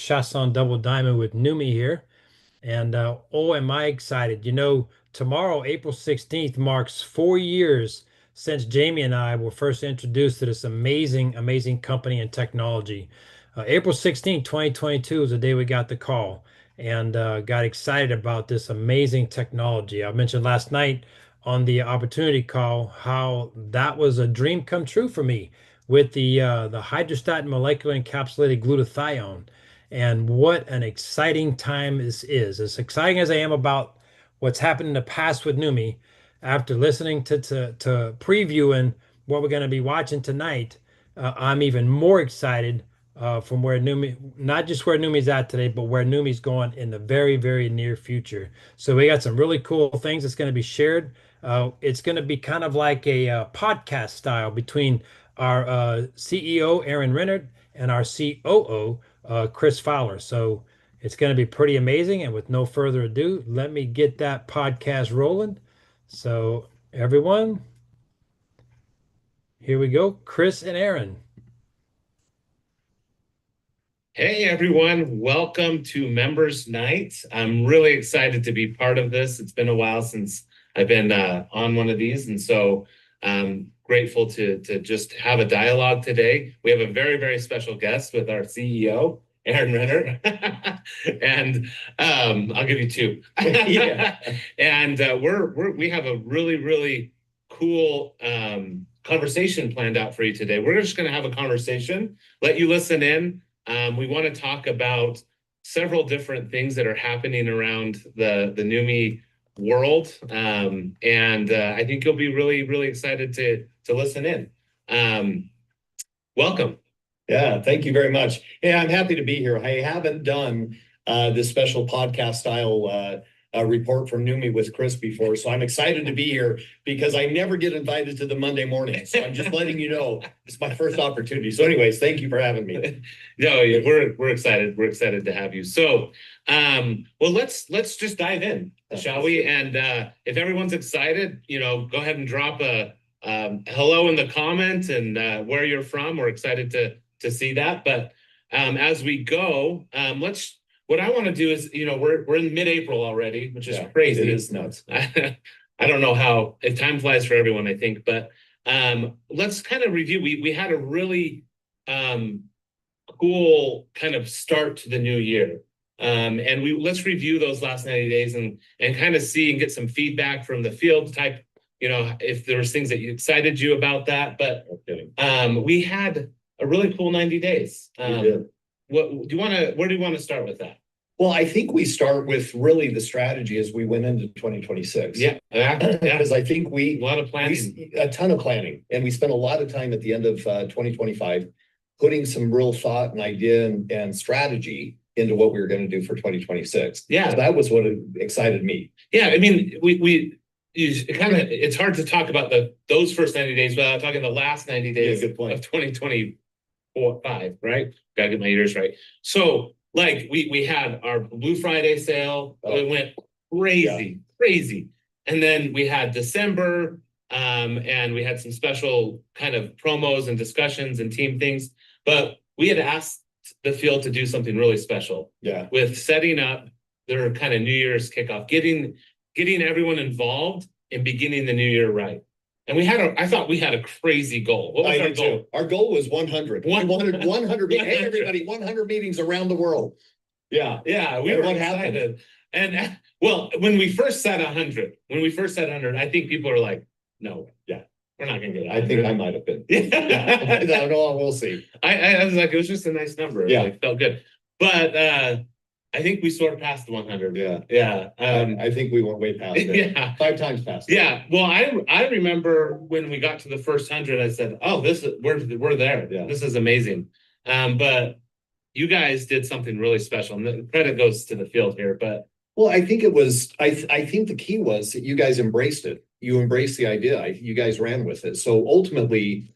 Chasson Double Diamond with Neumi here. And oh, am I excited. Tomorrow, April 16th, marks 4 years since Jamie and I were first introduced to this amazing, amazing company and technology. April 16th, 2022 is the day we got the call and got excited about this amazing technology. I mentioned last night on the opportunity call how that was a dream come true for me with the hydrostatin molecular encapsulated glutathione. And what an exciting time this is. As exciting as I am about what's happened in the past with Numi, after listening to previewing what we're going to be watching tonight, I'm even more excited from where Numi, not just where Numi's at today, but where Numi's going in the very, very near future. So we got some really cool things that's going to be shared. It's going to be kind of like a podcast style between our CEO, Aaron Rennert, and our COO, Chris Fowler. So it's going to be pretty amazing. And with no further ado, let me get that podcast rolling. So, everyone, here we go. Chris and Aaron. Hey everyone, welcome to Members Night. I'm really excited to be part of this. It's been a while since I've been on one of these, and so I'm grateful to just have a dialogue today. We have a very, very special guest with our CEO, Aaron Renner, and I'll give you two. Yeah. And we have a really, really cool conversation planned out for you today. We're just going to have a conversation, let you listen in. We want to talk about several different things that are happening around the Neumi world, and I think you'll be really, really excited to listen in. Welcome. Yeah, thank you very much. Hey, I'm happy to be here. I haven't done this special podcast style report from Neumi with Chris before, so I'm excited to be here because I never get invited to the Monday morning. So I'm just letting you know it's my first opportunity. So, anyways, thank you for having me. No, we're excited. We're excited to have you. So, well, let's just dive in, shall we? And if everyone's excited, go ahead and drop a hello in the comment and where you're from. We're excited to see that. But as we go, what I want to do is, we're in mid-April already, which is crazy. It is nuts. I don't know if time flies for everyone, I think, but let's kind of review. We had a really cool kind of start to the new year. And let's review those last 90 days and kind of see and get some feedback from the field type, if there was things that excited you about that. But we had a really cool 90 days. We did. Where do you want to start with that? Well, I think we start with really the strategy as we went into 2026. Yeah. Because I think a lot of planning. A ton of planning. And we spent a lot of time at the end of 2025 putting some real thought and idea and strategy into what we were going to do for 2026. Yeah. So that was what excited me. Yeah. I mean, it's hard to talk about those first 90 days without talking the last 90 days of 2025, right? Gotta get my years right. So we had our Blue Friday sale. It went crazy. And then we had December, and we had some special kind of promos and discussions and team things. But we had asked the field to do something really special. Yeah. With setting up their kind of New Year's kickoff, getting everyone involved and beginning the new year right. And I thought we had a crazy goal. What was our goal? Our goal was 100. We wanted 100. Hey, everybody, 100 meetings around the world. Yeah. We were excited. And well, when we first said 100, I think people are like, no, we're not going to get 100. I think I might have been. I don't know. We'll see. I was like, it was just a nice number. Yeah. It felt good. But I think we sort of passed the 100. Yeah. I think we went way past it. Yeah. 5 times past it. Yeah. Well, I remember when we got to the first 100, I said, oh, we're there. Yeah. This is amazing. But you guys did something really special. And the credit goes to the field here. But well, I think I think the key was that you guys embraced it. You embraced the idea. You guys ran with it. So ultimately,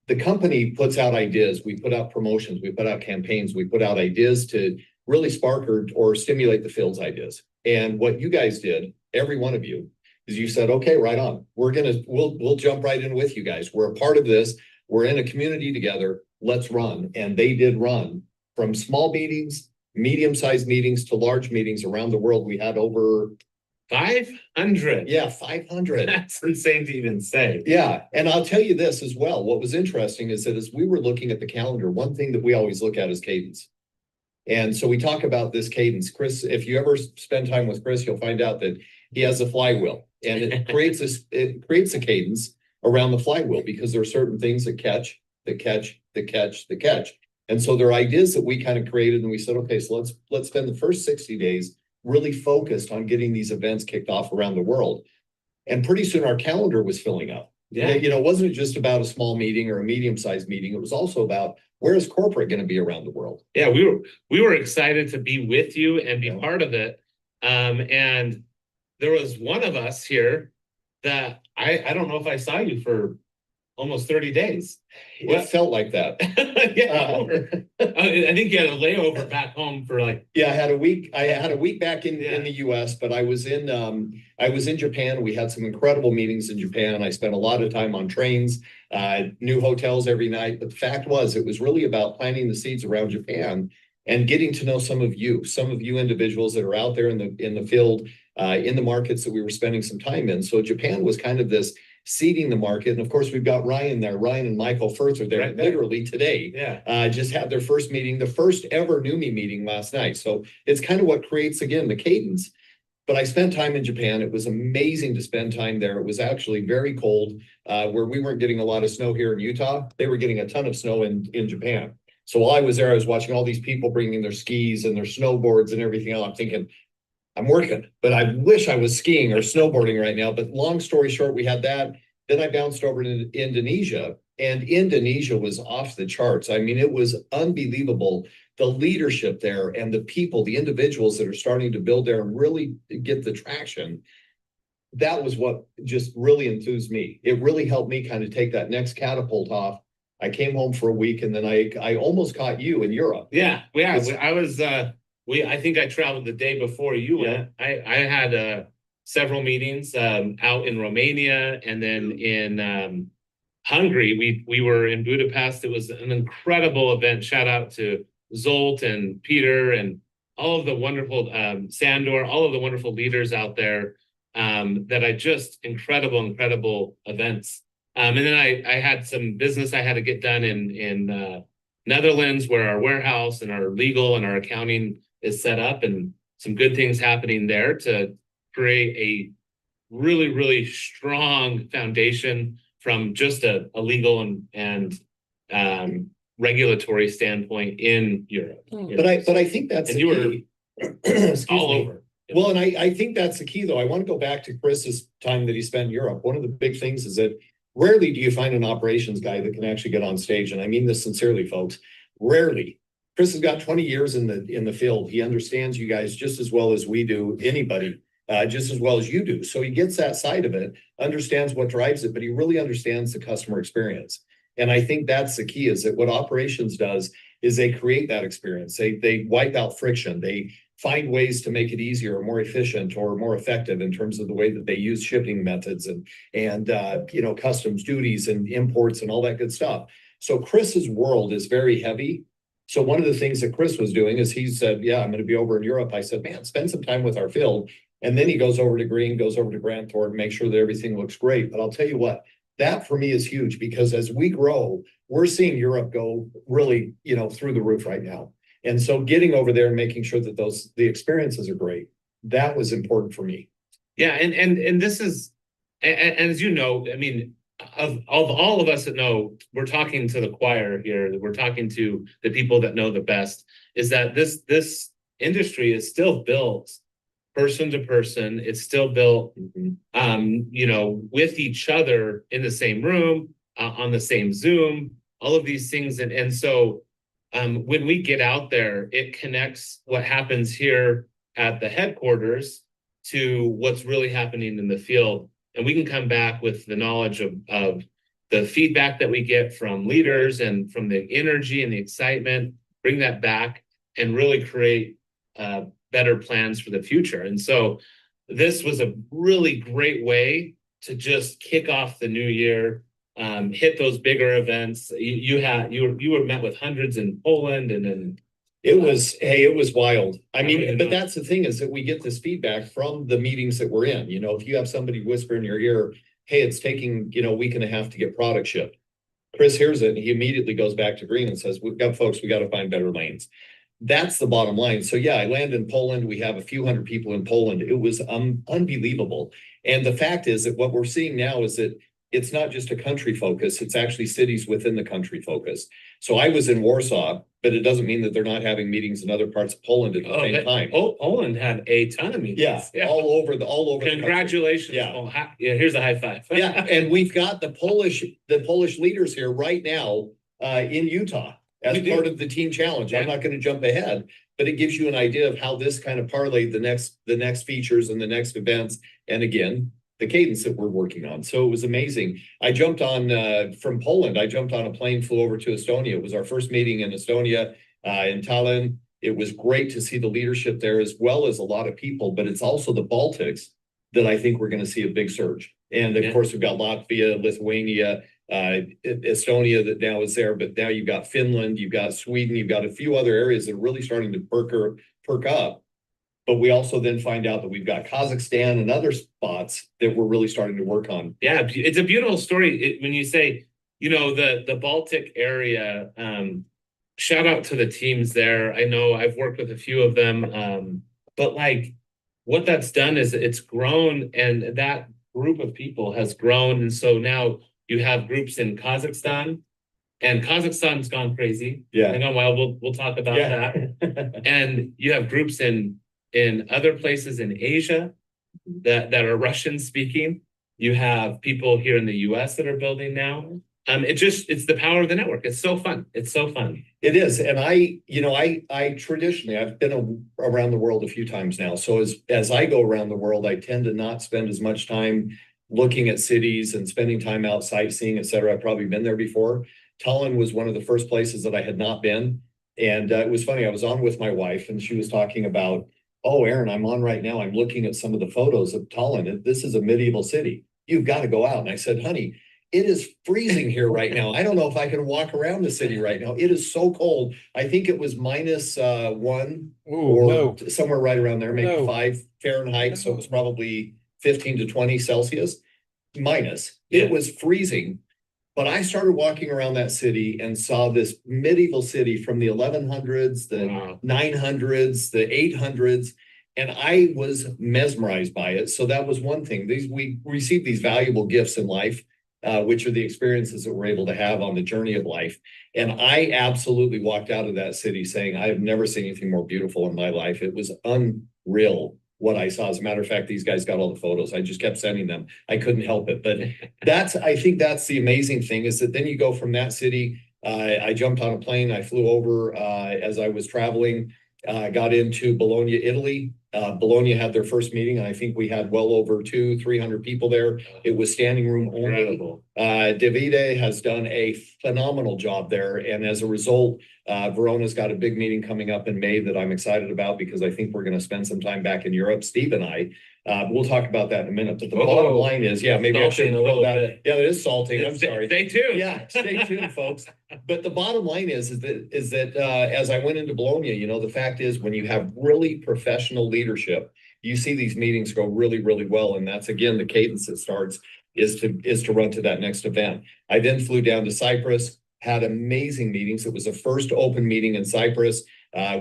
the company puts out ideas. We put out promotions. We put out campaigns. We put out ideas to really spark or stimulate the field's ideas. And what you guys did, every one of you, is you said, okay, right on. We'll jump right in with you guys. We're a part of this. We're in a community together. Let's run. And they did run from small meetings, medium-sized meetings to large meetings around the world. We had over 500. Yeah, 500. That's insane to even say. Yeah. And I'll tell you this as well. What was interesting is that as we were looking at the calendar, one thing that we always look at is cadence. And so we talk about this cadence. Chris, if you ever spend time with Chris, you'll find out that he has a flywheel, and it creates a cadence around the flywheel because there are certain things that catch, that catch, that catch, that catch. And so there are ideas that we kind of created, and we said, okay, so let's spend the first 60 days really focused on getting these events kicked off around the world. And pretty soon our calendar was filling up. Yeah. You know, it wasn't just about a small meeting or a medium-sized meeting. It was also about where is corporate going to be around the world? Yeah, we were excited to be with you and be Yeah. part of it. And there was one of us here that I don't know if I saw you for almost 30 days. It felt like that. Yeah, I think you had a layover back home for like. Yeah, I had a week back in the US, but I was in Japan. We had some incredible meetings in Japan. I spent a lot of time on trains, new hotels every night. But the fact was, it was really about planting the seeds around Japan and getting to know some of you individuals that are out there in the field, in the markets that we were spending some time in. So Japan was kind of this seeding the market. And of course, we've got Ryan there. Ryan and Michael Firth are there Right literally today. Yeah. Just had their first meeting, the first ever Neumi meeting last night. So it's kind of what creates, again, the cadence. But I spent time in Japan. It was amazing to spend time there. It was actually very cold, where we weren't getting a lot of snow here in Utah. They were getting a ton of snow in Japan. So while I was there, I was watching all these people bringing their skis and their snowboards and everything else. I'm thinking, I'm working, but I wish I was skiing or snowboarding right now. But long story short, we had that. Then I bounced over to Indonesia, and Indonesia was off the charts. I mean, it was unbelievable. The leadership there and the people, the individuals that are starting to build there and really get the traction. That was what just really enthused me. It really helped me kind of take that next catapult off. I came home for a week, and then I almost caught you in Europe. Yeah. I was I think I traveled the day before you went. I had several meetings out in Romania, and then in Hungary. We were in Budapest. It was an incredible event. Shout out to Zolt and Peter and all of the wonderful Sandor, all of the wonderful leaders out there that I just incredible events. And then I had some business I had to get done in Netherlands, where our warehouse and our legal and our accounting is set up, and some good things happening there to create a really strong foundation from just a legal and regulatory standpoint in Europe. But I think that's and the you key. were all over. Well, and I think that's the key, though. I want to go back to Chris's time that he spent in Europe. One of the big things is that rarely do you find an operations guy that can actually get on stage. And I mean this sincerely, folks. Rarely. Chris has got 20 years in the field. He understands you guys just as well as we do, anybody, just as well as you do. So he gets that side of it, understands what drives it, but he really understands the customer experience. And I think that's the key, is that what operations does is they create that experience. They wipe out friction. They find ways to make it easier or more efficient or more effective in terms of the way that they use shipping methods and customs duties and imports and all that good stuff. So Chris's world is very heavy. So one of the things that Chris was doing is he said, yeah, I'm going to be over in Europe. I said, man, spend some time with our field. And then he goes over to Green, goes over to Grant Thornton, make sure that everything looks great. But I'll tell you what, that for me is huge, because as we grow, we're seeing Europe go really, through the roof right now. And so getting over there and making sure that the experiences are great, that was important for me. Yeah, and this is, and as you know, I mean, of all of us that know, we're talking to the choir here, we're talking to the people that know the best, is that this industry is still built person to person. It's still built, with each other in the same room, on the same Zoom, all of these things. And so when we get out there, it connects what happens here at the headquarters to what's really happening in the field. And we can come back with the knowledge of the feedback that we get from leaders and from the energy and the excitement, bring that back and really create better plans for the future. And so this was a really great way to just kick off the new year, hit those bigger events. You were met with hundreds in Poland and in It was wild. I mean, really but know. that's the thing is that we get this feedback from the meetings that we're in. You know, if you have somebody whisper in your ear, hey, it's taking, a week and a half to get product shipped. Chris hears it and he immediately goes back to Green and says, we've got folks, we got to find better lanes. That's the bottom line. So yeah, I land in Poland. We have a few hundred people in Poland. It was unbelievable. And the fact is that what we're seeing now is that it's not just a country focus, it's actually cities within the country focus. So I was in Warsaw, but it doesn't mean that they're not having meetings in other parts of Poland at the same time. Poland had a ton of meetings. Yeah, all over the Congratulations. Yeah, here's a high five. Yeah, and we've got the Polish leaders here right now in Utah as part of the team challenge. I'm not going to jump ahead, but it gives you an idea of how this kind of parlayed the next features and the next events. And again, the cadence that we're working on. So it was amazing. I jumped on from Poland. I jumped on a plane, flew over to Estonia. It was our first meeting in Estonia, in Tallinn. It was great to see the leadership there as well as a lot of people, but it's also the Baltics that I think we're going to see a big surge. And of course, we've got Latvia, Lithuania, Estonia that now is there, but now you've got Finland, you've got Sweden, you've got a few other areas that are really starting to perk up. But we also then find out that we've got Kazakhstan and other spots that we're really starting to work on. Yeah, it's a beautiful story. When you say, the Baltic area, shout out to the teams there. I know I've worked with a few of them, but like what that's done is it's grown, and that group of people has grown. And so now you have groups in Kazakhstan, and Kazakhstan's gone crazy. Yeah. They've gone wild. We'll talk about that. And you have groups in other places in Asia that are Russian speaking. You have people here in the US that are building now. It's the power of the network. It's so fun. It's so fun. It is. And I traditionally, I've been around the world a few times now. So as I go around the world, I tend to not spend as much time looking at cities and spending time out sightseeing, et cetera. I've probably been there before. Tallinn was one of the first places that I had not been. And it was funny. I was on with my wife and she was talking about, oh, Aaron, I'm on right now. I'm looking at some of the photos of Tallinn. This is a medieval city. You've got to go out. And I said, honey, it is freezing here right now. I don't know if I can walk around the city right now. It is so cold. I think it was -1 or somewhere right around there, maybe 5 Fahrenheit. So it was probably 15 to 20 Celsius minus. Yeah. It was freezing. But I started walking around that city and saw this medieval city from the 1100s, the 900s, the 800s, and I was mesmerized by it. So that was one thing. We receive these valuable gifts in life, which are the experiences that we're able to have on the journey of life. And I absolutely walked out of that city saying, I have never seen anything more beautiful in my life. It was unreal what I saw. As a matter of fact, these guys got all the photos. I just kept sending them. I couldn't help it. But I think that's the amazing thing is that then you go from that city. I jumped on a plane. I flew over as I was traveling, got into Bologna, Italy. Bologna had their first meeting, and I think we had well over 200-300 people there. It was standing room only. Incredible. Davide has done a phenomenal job there, and as a result, Verona's got a big meeting coming up in May that I'm excited about because I think we're going to spend some time back in Europe. Steve and I, we'll talk about that in a minute. But the bottom line is, maybe I should a little bit. Yeah, it is salting. I'm sorry. Stay tuned. Yeah, stay tuned, folks. But the bottom line is that as I went into Bologna, the fact is when you have really professional leadership, you see these meetings go really, really well. And that's, again, the cadence that starts is to run to that next event. I then flew down to Cyprus, had amazing meetings. It was the first open meeting in Cyprus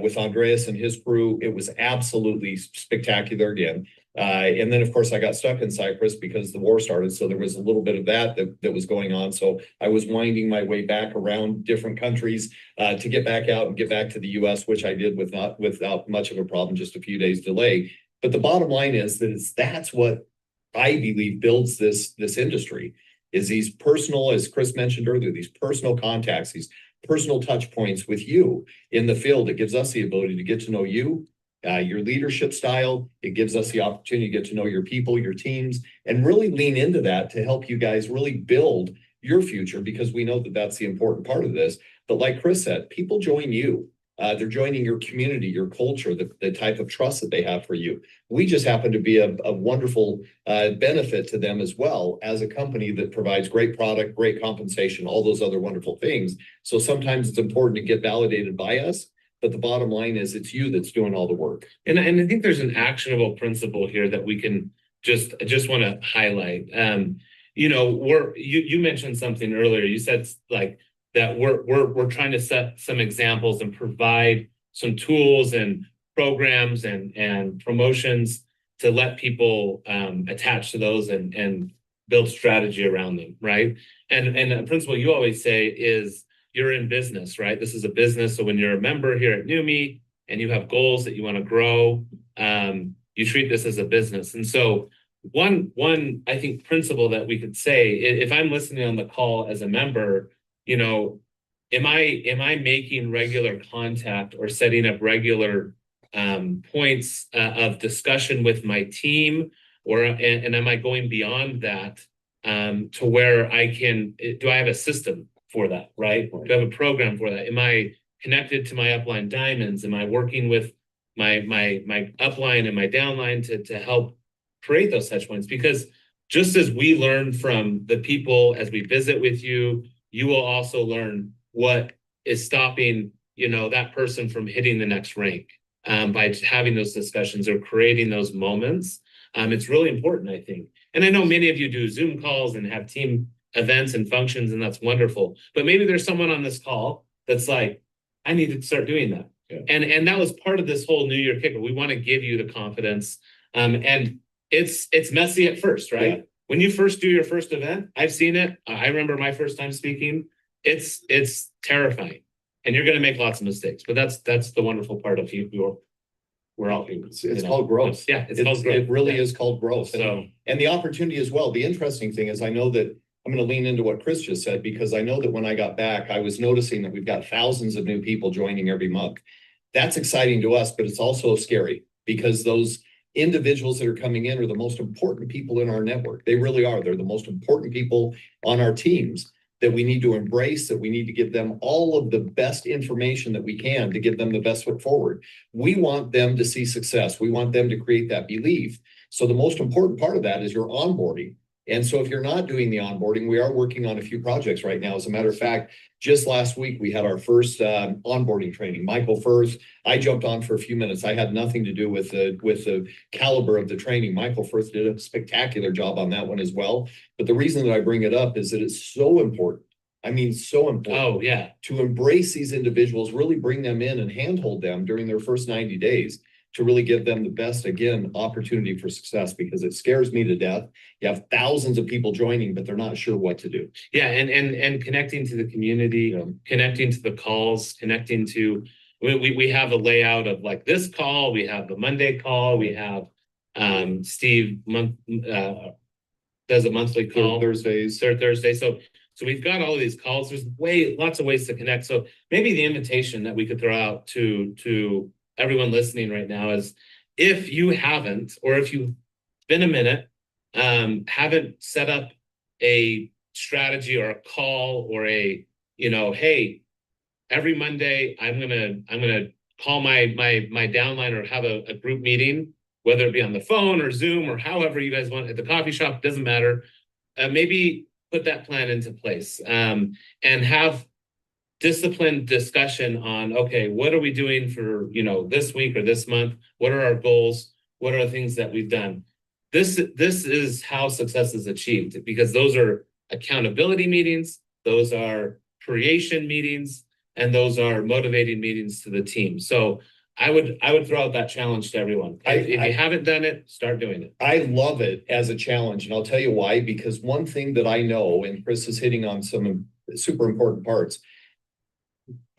with Andreas and his crew. It was absolutely spectacular again. And then, of course, I got stuck in Cyprus because the war started. So there was a little bit of that was going on. So I was winding my way back around different countries to get back out and get back to the US, which I did without much of a problem, just a few days delay. But the bottom line is that that's what I believe builds this industry is these personal, as Chris mentioned earlier, these personal contacts, these personal touch points with you in the field. It gives us the ability to get to know you, your leadership style. It gives us the opportunity to get to know your people, your teams, and really lean into that to help you guys really build your future, because we know that that's the important part of this. But like Chris said, people join you. They're joining your community, your culture, the type of trust that they have for you. We just happen to be a wonderful benefit to them as well as a company that provides great product, great compensation, all those other wonderful things. So sometimes it's important to get validated by us, but the bottom line is it's you that's doing all the work. And I think there's an actionable principle here that we can just want to highlight. You mentioned something earlier. You said like that we're trying to set some examples and provide some tools and programs and promotions to let people attach to those and build strategy around them, right? And a principle you always say is you're in business, right? This is a business. So when you're a member here at Neumi and you have goals that you want to grow, you treat this as a business. And so one I think principle that we could say, if I'm listening on the call as a member, am I making regular contact or setting up regular points of discussion with my team, and am I going beyond that to where do I have a system for that, right? Do I have a program for that? Am I connected to my upline diamonds? Am I working with my upline and my downline to help create those touch points? Because just as we learn from the people as we visit with you, you will also learn what is stopping, that person from hitting the next rank by having those discussions or creating those moments. It's really important, I think. And I know many of you do Zoom calls and have team events and functions, and that's wonderful. But maybe there's someone on this call that's like, I need to start doing that. Yeah. And that was part of this whole New Year kicker. We want to give you the confidence. And it's messy at first, right? Yeah. When you first do your first event, I've seen it. I remember my first time speaking. It's terrifying. And you're going to make lots of mistakes. But that's the wonderful part of we're all human. It's called growth. Yeah, it's called growth. It really is called growth. And the opportunity as well. The interesting thing is I know that I'm going to lean into what Chris just said, because I know that when I got back, I was noticing that we've got thousands of new people joining every month. That's exciting to us, but it's also scary because those individuals that are coming in are the most important people in our network. They really are. They're the most important people on our teams that we need to embrace, that we need to give them all of the best information that we can to give them the best foot forward. We want them to see success. We want them to create that belief. So the most important part of that is your onboarding. And so if you're not doing the onboarding, we are working on a few projects right now. As a matter of fact, just last week, we had our first onboarding training. Michael Firth, I jumped on for a few minutes. I had nothing to do with the caliber of the training. Michael Firth did a spectacular job on that one as well. But the reason that I bring it up is that it's so important. I mean, so important. Oh, yeah. To embrace these individuals, really bring them in and handhold them during their first 90 days. To really give them the best, again, opportunity for success, because it scares me to death. You have thousands of people joining, but they're not sure what to do. Yeah, and connecting to the community, connecting to the calls, connecting to, we have a layout of like this call, we have the Monday call, we have Steve does a monthly call. Third Thursday. So we've got all of these calls. There's lots of ways to connect. So maybe the invitation that we could throw out to everyone listening right now is, if you haven't, or if you've been a minute, haven't set up a strategy or a call or hey, every Monday I'm gonna call my downline or have a group meeting, whether it be on the phone or Zoom or however you guys want, at the coffee shop, doesn't matter. Maybe put that plan into place and have disciplined discussion on, okay, what are we doing for, this week or this month? What are our goals? What are the things that we've done? This is how success is achieved, because those are accountability meetings, those are creation meetings, and those are motivating meetings to the team. So I would throw out that challenge to everyone. If you haven't done it, start doing it. I love it as a challenge, and I'll tell you why. Because one thing that I know, and Chris is hitting on some super important parts.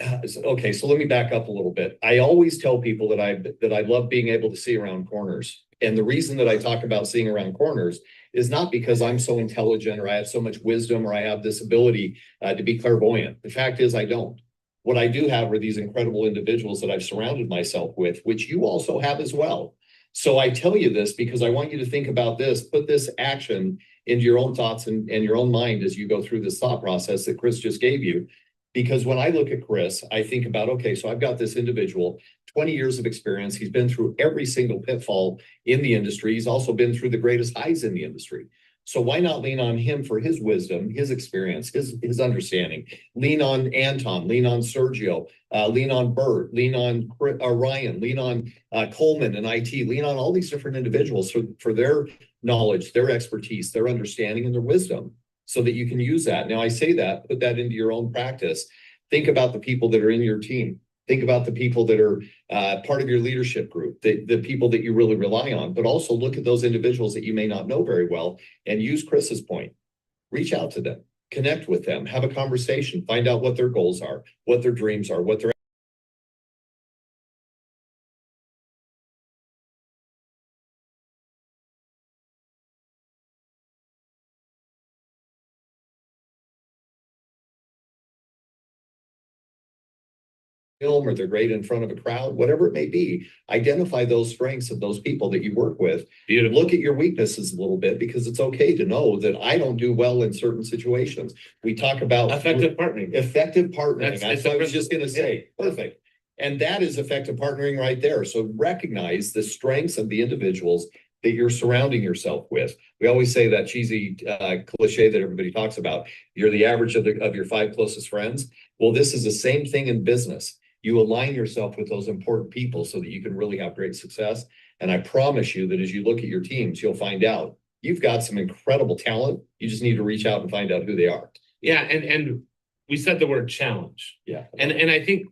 Okay, so let me back up a little bit. I always tell people that I love being able to see around corners. And the reason that I talk about seeing around corners is not because I'm so intelligent or I have so much wisdom or I have this ability to be clairvoyant. The fact is I don't. What I do have are these incredible individuals that I've surrounded myself with, which you also have as well. So I tell you this because I want you to think about this, put this action into your own thoughts and your own mind as you go through this thought process that Chris just gave you. Because when I look at Chris, I think about, okay, so I've got this individual, 20 years of experience. He's been through every single pitfall in the industry. He's also been through the greatest highs in the industry. So why not lean on him for his wisdom, his experience, his understanding? Lean on Anton, lean on Sergio, lean on Bert, lean on Ryan, lean on Coleman and IT, lean on all these different individuals for their knowledge, their expertise, their understanding, and their wisdom, so that you can use that. Now, I say that, put that into your own practice. Think about the people that are in your team. Think about the people that are part of your leadership group, the people that you really rely on, but also look at those individuals that you may not know very well and use Chris's point. Reach out to them, connect with them, have a conversation, find out what their goals are, what their dreams are, what their film, or they're great in front of a crowd, whatever it may be. Identify those strengths of those people that you work with. Beautiful. Look at your weaknesses a little bit, because it's okay to know that I don't do well in certain situations. We talk about Effective partnering. Effective partnering. That's what I was just going to say. Yeah. Perfect. And that is effective partnering right there. So recognize the strengths of the individuals that you're surrounding yourself with. We always say that cheesy cliche that everybody talks about. You're the average of your 5 closest friends. Well, this is the same thing in business. You align yourself with those important people so that you can really have great success. And I promise you that as you look at your teams, you'll find out you've got some incredible talent. You just need to reach out and find out who they are. Yeah, and we said the word challenge. Yeah. And I think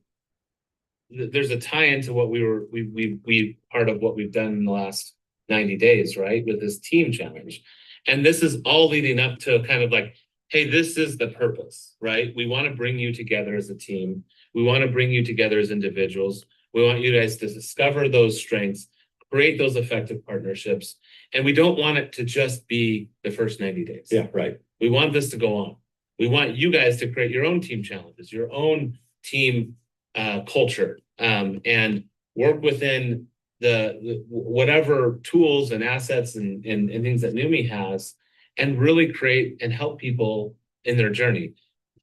there's a tie into what we part of what we've done in the last 90 days, right? With this team challenge. And this is all leading up to kind of like, hey, this is the purpose, right? We want to bring you together as a team. We want to bring you together as individuals. We want you guys to discover those strengths, create those effective partnerships. And we don't want it to just be the first 90 days. Yeah, right. We want this to go on. We want you guys to create your own team challenges, your own team culture, and work within the whatever tools and assets and things that Neumi has, and really create and help people in their journey,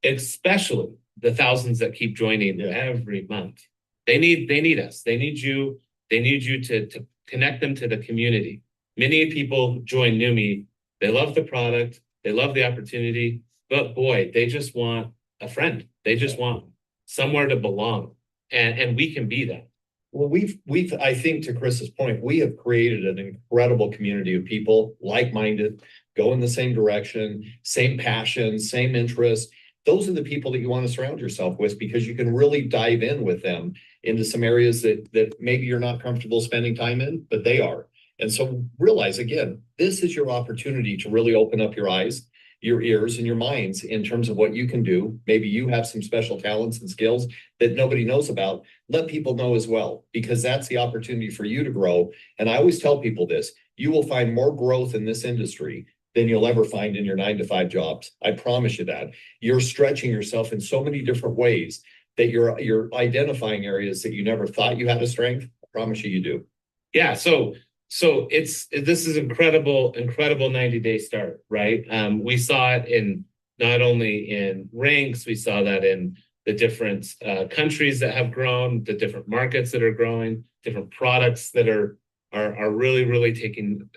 especially the thousands that keep joining every month. They need us. They need you. They need you to connect them to the community. Many people join Neumi. They love the product. They love the opportunity, but boy, they just want a friend. They just want somewhere to belong. And we can be that. Well, we've, I think, to Chris's point, we have created an incredible community of people, like-minded, go in the same direction, same passion, same interests. Those are the people that you want to surround yourself with, because you can really dive in with them into some areas that maybe you're not comfortable spending time in, but they are. And so realize, again, this is your opportunity to really open up your eyes, your ears, and your minds in terms of what you can do. Maybe you have some special talents and skills that nobody knows about. Let people know as well, because that's the opportunity for you to grow. And I always tell people this: you will find more growth in this industry than you'll ever find in your 9-to-5 jobs. I promise you that. You're stretching yourself in so many different ways that you're identifying areas that you never thought you had a strength. I promise you do. Yeah. So this is incredible 90-day start, right? We saw it in not only in ranks, we saw that in the different countries that have grown, the different markets that are growing, different products that are really taking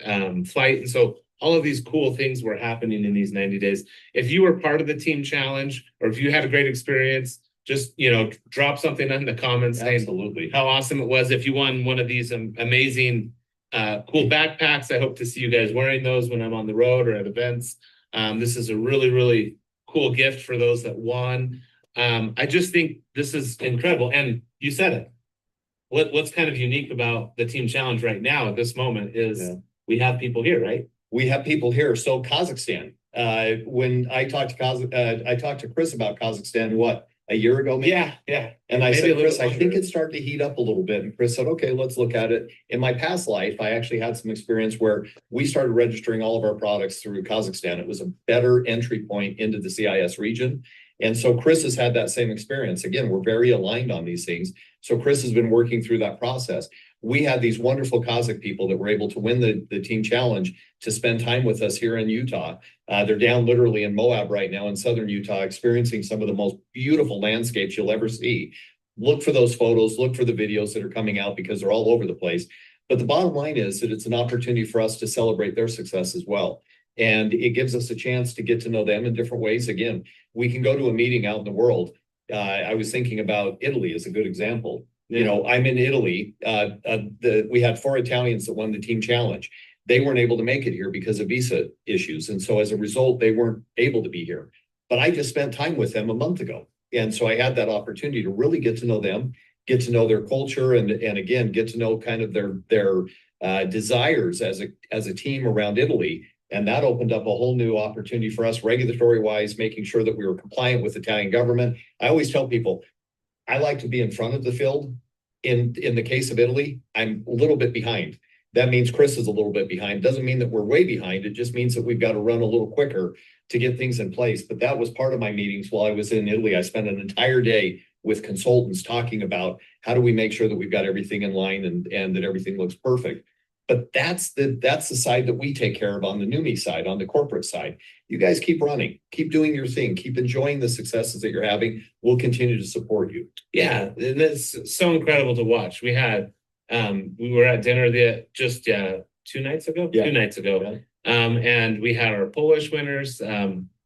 flight. And so all of these cool things were happening in these 90 days. If you were part of the team challenge, or if you had a great experience, just, drop something in the comments saying how awesome it was. If you won one of these amazing cool backpacks, I hope to see you guys wearing those when I'm on the road or at events. This is a really cool gift for those that won. I just think this is incredible. And you said it. What's kind of unique about the team challenge right now at this moment is we have people here, right? We have people here. So Kazakhstan, when I talked to Chris about Kazakhstan, a year ago, maybe? Yeah. And I said, Chris, I think it's starting to heat up a little bit. And Chris said, okay, let's look at it. In my past life, I actually had some experience where we started registering all of our products through Kazakhstan. It was a better entry point into the CIS region. And so Chris has had that same experience. Again, we're very aligned on these things. So Chris has been working through that process. We had these wonderful Kazakh people that were able to win the team challenge to spend time with us here in Utah. They're down literally in Moab right now in southern Utah, experiencing some of the most beautiful landscapes you'll ever see. Look for those photos, look for the videos that are coming out, because they're all over the place. But the bottom line is that it's an opportunity for us to celebrate their success as well. And it gives us a chance to get to know them in different ways. Again, we can go to a meeting out in the world. I was thinking about Italy as a good example. You know, I'm in Italy. We had 4 Italians that won the team challenge. They weren't able to make it here because of visa issues. And so as a result, they weren't able to be here. But I just spent time with them a month ago. And so I had that opportunity to really get to know them, get to know their culture, and again, get to know kind of their desires as a team around Italy. And that opened up a whole new opportunity for us regulatory wise, making sure that we were compliant with the Italian government. I always tell people, I like to be in front of the field. In the case of Italy, I'm a little bit behind. That means Chris is a little bit behind. Doesn't mean that we're way behind. It just means that we've got to run a little quicker to get things in place. But that was part of my meetings while I was in Italy. I spent an entire day with consultants talking about how do we make sure that we've got everything in line and that everything looks perfect. But that's the side that we take care of on the Neumi side, on the corporate side. You guys keep running, keep doing your thing, keep enjoying the successes that you're having. We'll continue to support you. Yeah, and it's so incredible to watch. We were at dinner just 2 nights ago. Yeah. 2 nights ago. Yeah. And we had our Polish winners.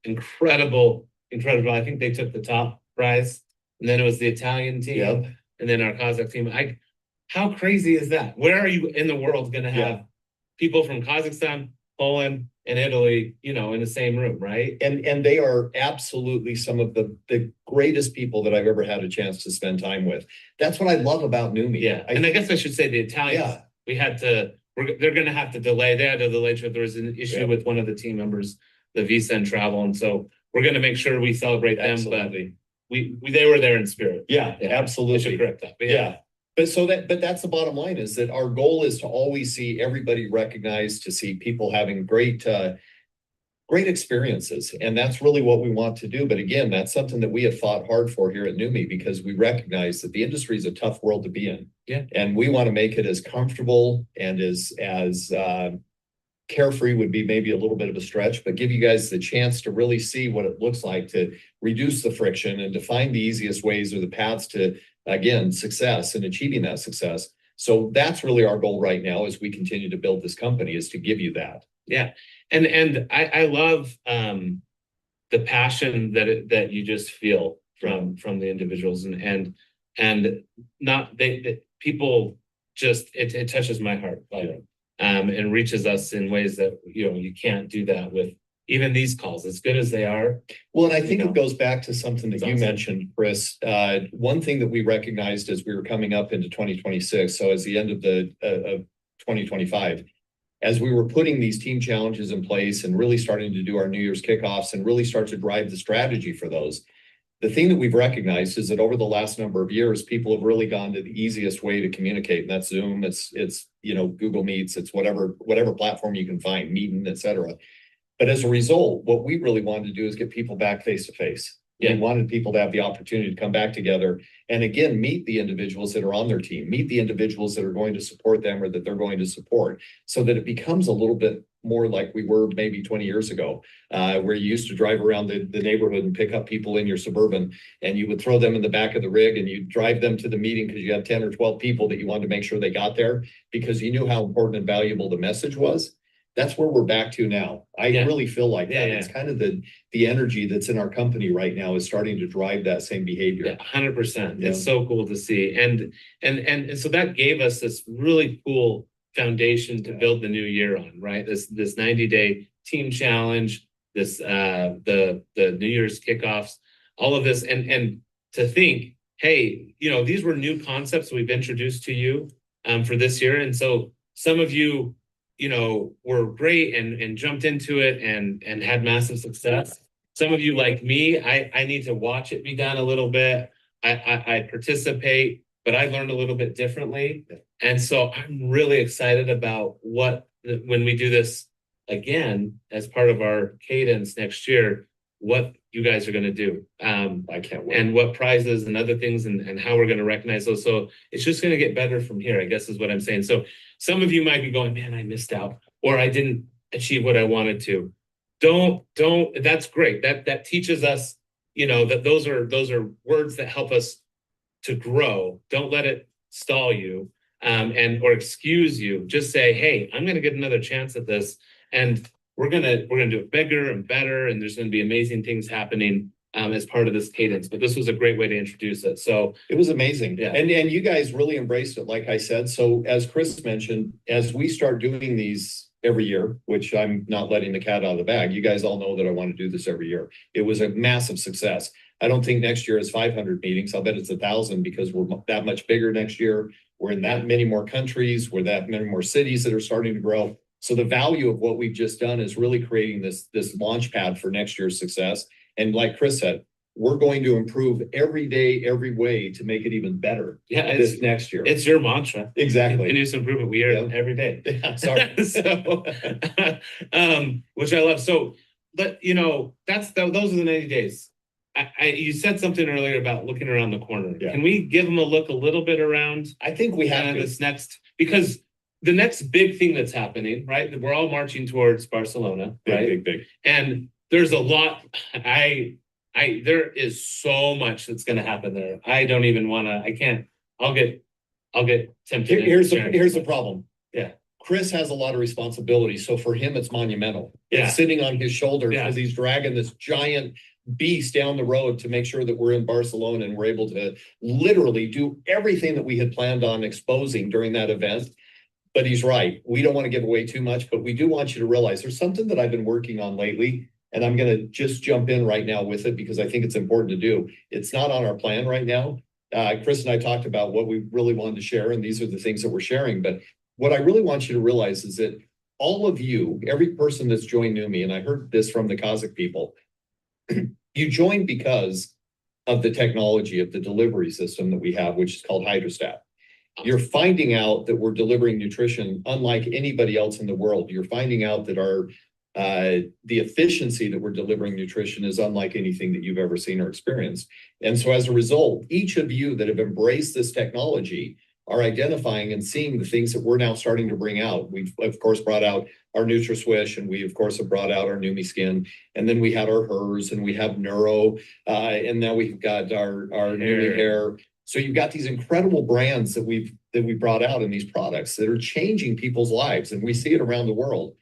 Incredible. I think they took the top prize. And then it was the Italian team. Yep. And then our Kazakh team. How crazy is that? Where are you in the world going to have people from Kazakhstan, Poland, and Italy, in the same room, right? And they are absolutely some of the greatest people that I've ever had a chance to spend time with. That's what I love about Neumi. Yeah, and I guess I should say the Italians. Yeah. They're going to have to delay. They had to delay. There was an issue with one of the team members, the visa and travel, and so we're going to make sure we celebrate them. Absolutely. But they were there in spirit. Yeah, absolutely. I should correct that. But yeah. But that's the bottom line, is that our goal is to always see everybody recognized, to see people having great experiences. And that's really what we want to do. But again, that's something that we have fought hard for here at Neumi, because we recognize that the industry is a tough world to be in. Yeah. And we want to make it as comfortable and as carefree would be maybe a little bit of a stretch, but give you guys the chance to really see what it looks like to reduce the friction and to find the easiest ways or the paths to, again, success and achieving that success. So that's really our goal right now as we continue to build this company, is to give you that. Yeah. And I love the passion that you just feel from the individuals and not people just it touches my heart. And reaches us in ways that you can't do that with even these calls, as good as they are. Well, and I think it goes back to something that you mentioned, Chris. One thing that we recognized as we were coming up into 2026, so as the end of 2025, as we were putting these team challenges in place and really starting to do our New Year's kickoffs and really start to drive the strategy for those, the thing that we've recognized is that over the last number of years, people have really gone to the easiest way to communicate, and that's Zoom. It's Google Meets, it's whatever platform you can find, Meeting, et cetera. But as a result, what we really wanted to do is get people back face to face. We wanted people to have the opportunity to come back together and again, meet the individuals that are on their team, meet the individuals that are going to support them or that they're going to support, so that it becomes a little bit more like we were maybe 20 years ago, where you used to drive around the neighborhood and pick up people in your Suburban, and you would throw them in the back of the rig and you drive them to the meeting because you had 10 or 12 people that you wanted to make sure they got there because you knew how important and valuable the message was. That's where we're back to now. I really feel like that. It's kind of the energy that's in our company right now is starting to drive that same behavior. Yeah, 100%. It's so cool to see. And so that gave us this really cool foundation to build the new year on, right? This 90-day team challenge, this the New Year's kickoffs, all of this, and to think, hey, these were new concepts we've introduced to you for this year. And so some of you were great and jumped into it and had massive success. Some of you, like me, I need to watch it be done a little bit. I participate, but I learned a little bit differently. And so I'm really excited about when we do this again as part of our cadence next year, what you guys are going to do. I can't wait. And what prizes and other things and how we're going to recognize those. So it's just going to get better from here, I guess is what I'm saying. So some of you might be going, man, I missed out, or I didn't achieve what I wanted to. Don't, that's great. That teaches us, that those are words that help us to grow. Don't let it stall you or excuse you. Just say, hey, I'm going to get another chance at this. And we're gonna do it bigger and better, and there's gonna be amazing things happening as part of this cadence. But this was a great way to introduce it. So it was amazing. Yeah. And you guys really embraced it, like I said. So as Chris mentioned, as we start doing these every year, which I'm not letting the cat out of the bag, you guys all know that I want to do this every year. It was a massive success. I don't think next year is 500 meetings. I'll bet it's 1,000 because we're that much bigger next year. We're in that many more countries. We're that many more cities that are starting to grow. So the value of what we've just done is really creating this launch pad for next year's success. And like Chris said, we're going to improve every day, every way to make it even better. Yeah, this next year. It's your mantra. Exactly. Continuous improvement. We hear it every day. Yeah, sorry. So, which I love. So, but you know, those are the 90 days. You said something earlier about looking around the corner. Yeah. Can we give them a look a little bit around? I think we have this next, because the next big thing that's happening, right? We're all marching towards Barcelona, right? Big. And there's a lot. There is so much that's going to happen there. I don't even want to. I can't. I'll get tempted. Here's the problem. Yeah. Chris has a lot of responsibility, so for him it's monumental. Yeah. It's sitting on his shoulders as he's dragging this giant beast down the road to make sure that we're in Barcelona and we're able to literally do everything that we had planned on exposing during that event. But he's right. We don't want to give away too much, but we do want you to realize there's something that I've been working on lately, and I'm going to just jump in right now with it because I think it's important to do. It's not on our plan right now. Chris and I talked about what we really wanted to share, and these are the things that we're sharing. But what I really want you to realize is that all of you, every person that's joined Neumi, and I heard this from the Kazakh people, you joined because of the technology of the delivery system that we have, which is called hydrostat. You're finding out that we're delivering nutrition unlike anybody else in the world. You're finding out that the efficiency that we're delivering nutrition is unlike anything that you've ever seen or experienced. And so as a result, each of you that have embraced this technology are identifying and seeing the things that we're now starting to bring out. We've, of course, brought out our NutraSwish, and we, of course, have brought out our Neumi Skin. And then we had our Hers, and we have Neuro, and now we've got our Neumi Hair. So you've got these incredible brands that we brought out in these products that are changing people's lives, and we see it around the world.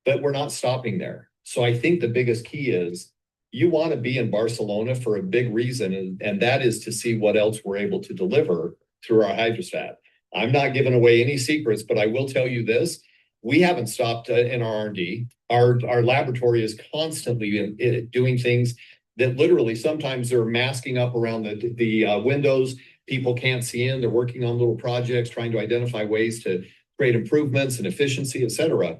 But we're not stopping there. So I think the biggest key is you want to be in Barcelona for a big reason, and that is to see what else we're able to deliver through our hydrostat. I'm not giving away any secrets, but I will tell you this. We haven't stopped in our R&D. Our laboratory is constantly doing things that literally sometimes they're masking up around the windows. People can't see in. They're working on little projects, trying to identify ways to create improvements and efficiency, et cetera.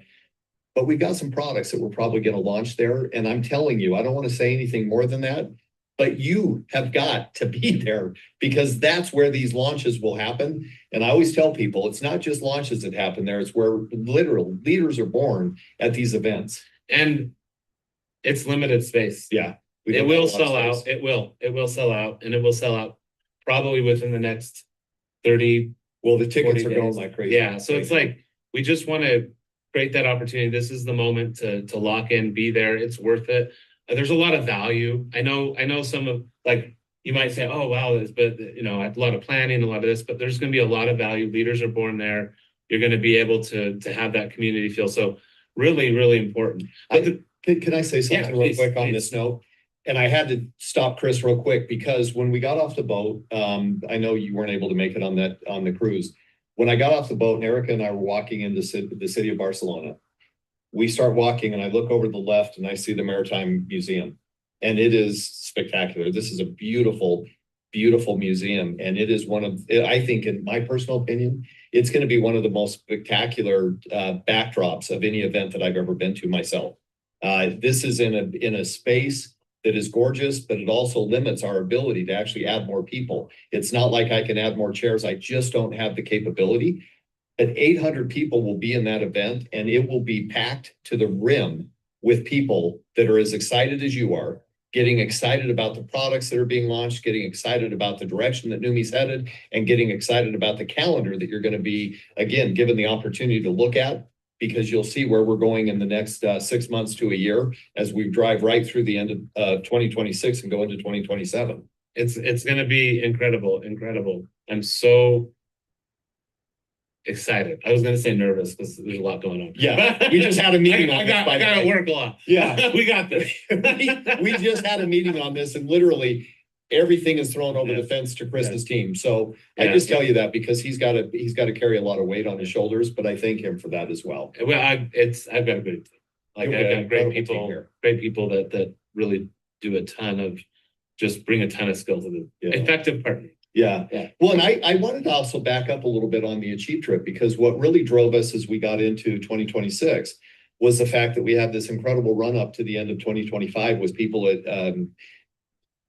But we've got some products that we're probably going to launch there. And I'm telling you, I don't want to say anything more than that, but you have got to be there because that's where these launches will happen. And I always tell people, it's not just launches that happen there. It's where literal leaders are born at these events. And it's limited space. Yeah. It will sell out. It will sell out, and it will sell out probably within the next 30. Well, the tickets are going like crazy. Yeah. So it's like, we just want to create that opportunity. This is the moment to lock in, be there. It's worth it. There's a lot of value. I know some of, like, you might say, oh, wow, but you know, a lot of planning, a lot of this, but there's going to be a lot of value. Leaders are born there. You're going to be able to have that community feel. So really, really important. Can I say something real quick on this note? And I had to stop Chris real quick because when we got off the boat, I know you weren't able to make it on the cruise. When I got off the boat and Erica and I were walking into the city of Barcelona, we start walking and I look over to the left and I see the Maritime Museum, and it is spectacular. This is a beautiful, beautiful museum. And it is one of, I think in my personal opinion, it's going to be one of the most spectacular backdrops of any event that I've ever been to myself. This is in a space that is gorgeous, but it also limits our ability to actually add more people. It's not like I can add more chairs. I just don't have the capability. But 800 people will be in that event, and it will be packed to the rim with people that are as excited as you are, getting excited about the products that are being launched, getting excited about the direction that Neumi's headed, and getting excited about the calendar that you're going to be, again, given the opportunity to look at, because you'll see where we're going in the next 6 months to a year as we drive right through the end of 2026 and go into 2027. It's going to be incredible. I'm so excited. I was going to say nervous because there's a lot going on. Yeah, we just had a meeting on this. I got to work a lot. Yeah. We got this. We just had a meeting on this, and literally everything is thrown over the fence to Chris's team. So I just tell you that because he's got to carry a lot of weight on his shoulders, but I thank him for that as well. Well, I've got a good team. Like I've got great people that really do a ton of, just bring a ton of skill to the effective partner. Yeah. Well, and I wanted to also back up a little bit on the Achieve trip, because what really drove us as we got into 2026 was the fact that we had this incredible run up to the end of 2025 with people at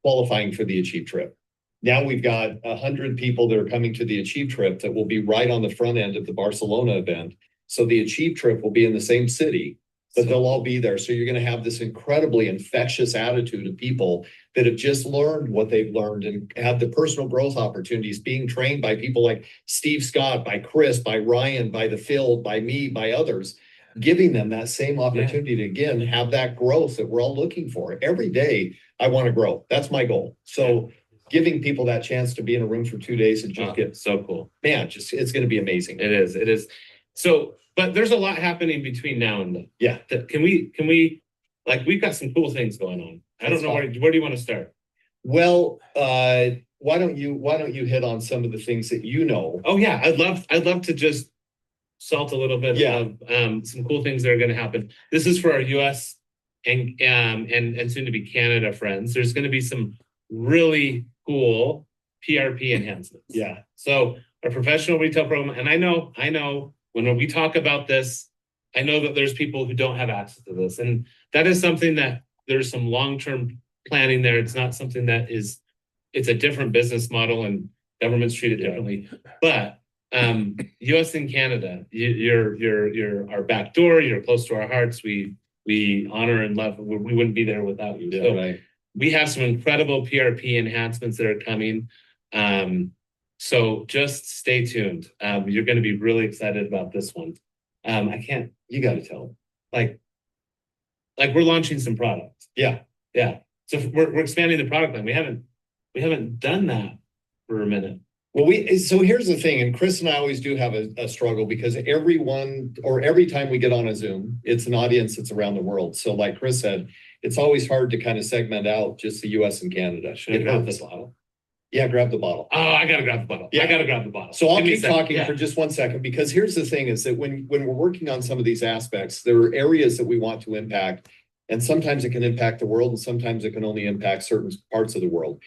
qualifying for the Achieve trip. Now we've got 100 people that are coming to the Achieve trip that will be right on the front end of the Barcelona event. So the Achieve trip will be in the same city, but they'll all be there. So you're going to have this incredibly infectious attitude of people that have just learned what they've learned and have the personal growth opportunities, being trained by people like Steve Scott, by Chris, by Ryan, by the field, by me, by others, giving them that same opportunity to, again, have that growth that we're all looking for. Every day, I want to grow. That's my goal. So giving people that chance to be in a room for 2 days and just get so cool. Man, it's going to be amazing. It is. So, but there's a lot happening between now and then. Yeah. Can we, like, we've got some cool things going on. I don't know where do you want to start? Well, why don't you hit on some of the things that you know? Oh yeah, I'd love to just salt a little bit of some cool things that are going to happen. This is for our US and soon to be Canada friends. There's going to be some really cool PRP enhancements. Yeah. So our professional retail program, and I know when we talk about this, I know that there's people who don't have access to this, and that is something that there's some long-term planning there. It's not something that is, it's a different business model and governments treat it differently. But US and Canada, you're our back door, you're close to our hearts. We honor and love, we wouldn't be there without you. So we have some incredible PRP enhancements that are coming. So just stay tuned. You're going to be really excited about this one. You got to tell them. Like we're launching some products. Yeah. So we're expanding the product line. We haven't done that for a minute. Well, so here's the thing, and Chris and I always do have a struggle because every time we get on a Zoom, it's an audience that's around the world. So like Chris said, it's always hard to kind of segment out just the US and Canada. Should I grab the bottle? Yeah, grab the bottle. Oh, I gotta grab the bottle. Yeah. I gotta grab the bottle. So I'll keep talking for just 1 second, because here's the thing is that when we're working on some of these aspects, there are areas that we want to impact, and sometimes it can impact the world and sometimes it can only impact certain parts of the world.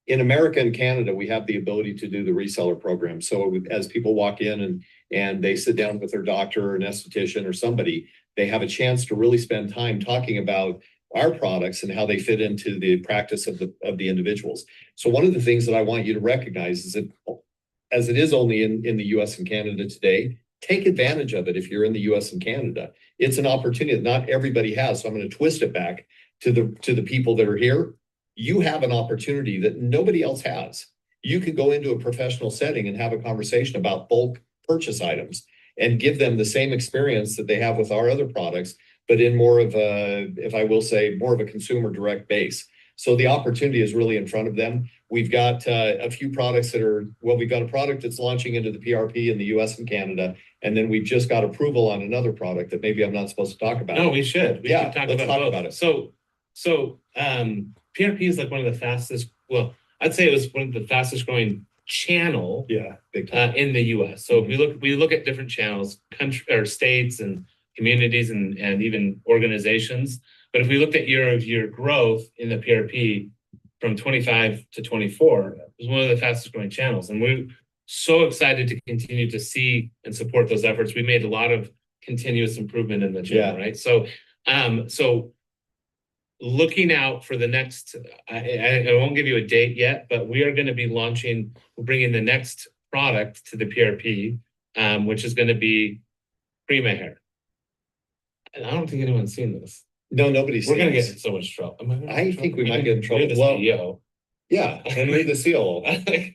In America and Canada, we have the ability to do the reseller program. So as people walk in and they sit down with their doctor or an esthetician or somebody, they have a chance to really spend time talking about our products and how they fit into the practice of the individuals. So one of the things that I want you to recognize is that, as it is only in the US and Canada today, take advantage of it if you're in the US and Canada. It's an opportunity that not everybody has. So I'm going to twist it back to the people that are here. You have an opportunity that nobody else has. You can go into a professional setting and have a conversation about bulk purchase items and give them the same experience that they have with our other products, but in more of a, if I will say, more of a consumer direct base. So the opportunity is really in front of them. We've got a few products we've got a product that's launching into the PRP in the US and Canada. And then we've just got approval on another product that maybe I'm not supposed to talk about. No, we should. Let's talk about it. So PRP is like one of the fastest, I'd say it was one of the fastest growing channel big time. In the US. So if we look at different channels, country or states and communities and even organizations. But if we looked at year-over-year growth in the PRP from 25 to 24, it was one of the fastest growing channels. And we're so excited to continue to see and support those efforts. We made a lot of continuous improvement in the channel, right? So looking out for the next, I won't give you a date yet, but we are going to be bringing the next product to the PRP, which is going to be Prima Hair. And I don't think anyone's seen this. No, nobody's seen We're going to this. get in so much trouble. I think we might get in trouble. You're the CEO. Yeah, and we're the CEO.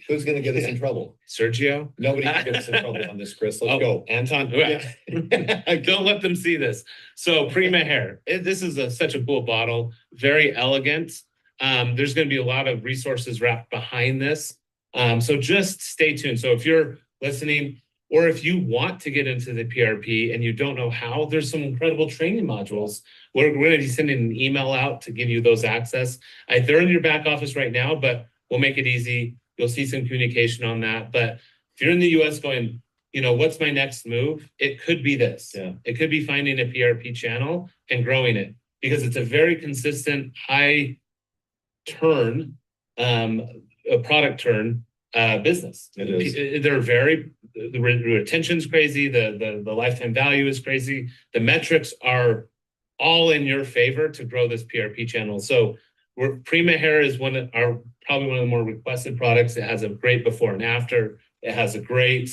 Who's going to get us in trouble? Sergio? Nobody can get us in trouble on this, Chris. Let's go. Anton? Don't let them see this. So Prima Hair. This is such a cool bottle. Very elegant. There's going to be a lot of resources wrapped behind this. So just stay tuned. So if you're listening, Or if you want to get into the PRP and you don't know how, there's some incredible training modules. We're going to be sending an email out to give you those access. They're in your back office right now, but we'll make it easy. You'll see some communication on that. But if you're in the US going, what's my next move? It could be this. Yeah. It could be finding a PRP channel and growing it, because it's a very consistent, high turn, a product turn business. It is. The retention's crazy, the lifetime value is crazy. The metrics are all in your favor to grow this PRP channel. So Prima Hair is probably one of the more requested products. It has a great before and after. It has a great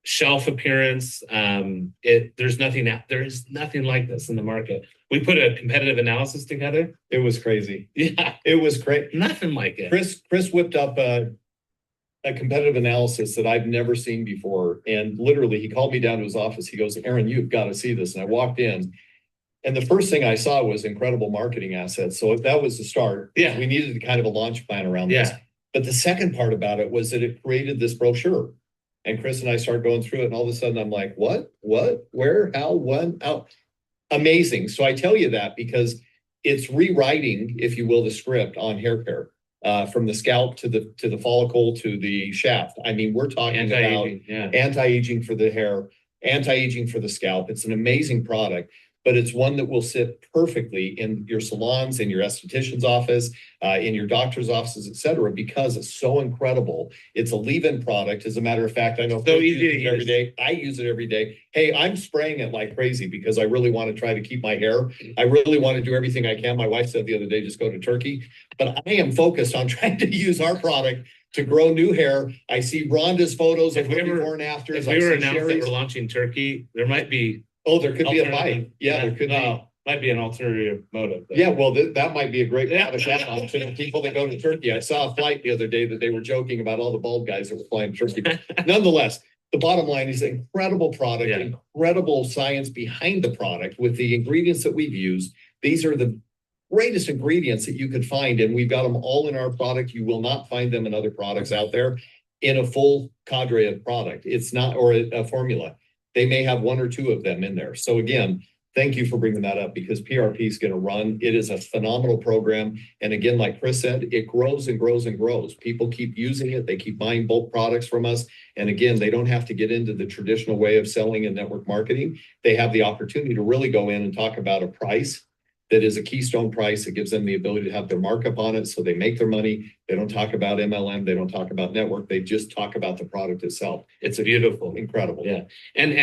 shelf appearance. There is nothing like this in the market. We put a competitive analysis together. It was crazy. Yeah, it was great. Nothing like it. Chris whipped up a competitive analysis that I've never seen before. And literally, he called me down to his office. He goes, "Aaron, you've got to see this." And I walked in, and the first thing I saw was incredible marketing assets. So that was the start. Yeah. We needed kind of a launch plan around this. But the second part about it was that it created this brochure. And Chris and I started going through it, and all of a sudden I'm like, what, where, how, when, how? Amazing. So I tell you that because it's rewriting, if you will, the script on hair care. From the scalp to the follicle to the shaft. I mean, we're talking anti-aging, about anti-aging for the hair, anti-aging for the scalp. It's an amazing product, but it's one that will sit perfectly in your salons, in your esthetician's office, in your doctor's offices, et cetera, because it's so incredible. It's a leave-in product. As a matter of fact, I know so easy to use it every day. I use it every day. Hey, I'm spraying it like crazy because I really want to try to keep my hair. I really want to do everything I can. My wife said the other day, just go to Turkey. But I am focused on trying to use our product to grow new hair. I see Rhonda's photos of before and after. If we were announced that we're launching Turkey, there might be... Oh, there could be a bite. Yeah, there could be. Might be an ulterior motive. Yeah, well, that might be a great option. People that go to Turkey. I saw a flight the other day that they were joking about all the bald guys that were flying Turkey. Nonetheless, the bottom line is an incredible product, incredible science behind the product with the ingredients that we've used. These are the greatest ingredients that you could find, and we've got them all in our product. You will not find them in other products out there in a full cadre of product. It's not, or a formula. They may have one or two of them in there. So again, thank you for bringing that up because PRP is going to run. It is a phenomenal program. And again, like Chris said, it grows and grows and grows. People keep using it. They keep buying bulk products from us. And again, they don't have to get into the traditional way of selling and network marketing. They have the opportunity to really go in and talk about a price that is a keystone price that gives them the ability to have their markup on it. So they make their money. They don't talk about MLM. They don't talk about network. They just talk about the product itself. It's beautiful. Incredible. Yeah. And